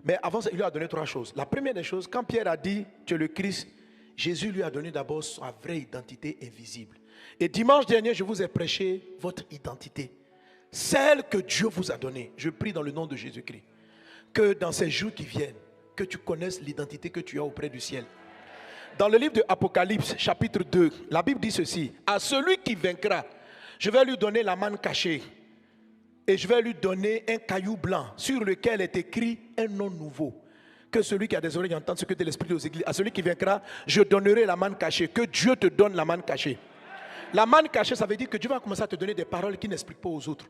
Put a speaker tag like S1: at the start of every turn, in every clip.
S1: Mais avant ça, il lui a donné 3 choses. La première des choses, quand Pierre a dit tu es le Christ, Jésus lui a donné d'abord sa vraie identité invisible. Et dimanche dernier, je vous ai prêché votre identité. Celle que Dieu vous a donnée. Je prie dans le nom de Jésus-Christ. Que dans ces jours qui viennent, que tu connaisses l'identité que tu as auprès du ciel. Dans le livre de Apocalypse, chapitre 2, la Bible dit ceci. À celui qui vaincra, je vais lui donner la manne cachée. Et je vais lui donner un caillou blanc sur lequel est écrit un nom nouveau. Que celui qui a des oreilles entende ce que dit l'Esprit aux églises. À celui qui vaincra, je donnerai la manne cachée. Que Dieu te donne la manne cachée. La manne cachée, ça veut dire que Dieu va commencer à te donner des paroles qui n'expliquent pas aux autres.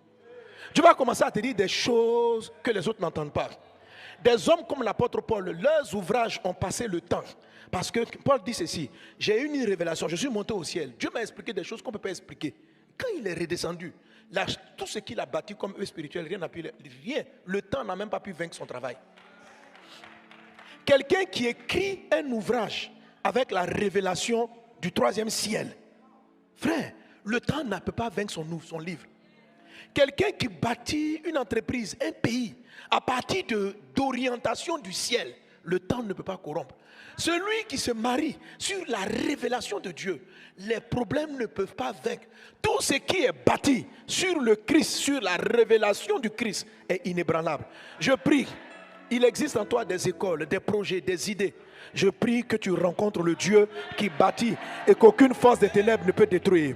S1: Dieu va commencer à te dire des choses que les autres n'entendent pas. Des hommes comme l'apôtre Paul, leurs ouvrages ont passé le temps. Parce que Paul dit ceci, j'ai eu une révélation, je suis monté au ciel. Dieu m'a expliqué des choses qu'on ne peut pas expliquer. Quand il est redescendu, là, tout ce qu'il a bâti comme œuvre spirituelle, rien. Le temps n'a même pas pu vaincre son travail. Quelqu'un qui écrit un ouvrage avec la révélation du 3e ciel, frère, le temps ne peut pas vaincre son livre. Quelqu'un qui bâtit une entreprise, un pays, à partir d'orientation du ciel, le temps ne peut pas corrompre. Celui qui se marie sur la révélation de Dieu, les problèmes ne peuvent pas vaincre. Tout ce qui est bâti sur le Christ, sur la révélation du Christ, est inébranlable. Je prie, il existe en toi des écoles, des projets, des idées. Je prie que tu rencontres le Dieu qui bâtit et qu'aucune force des ténèbres ne peut détruire.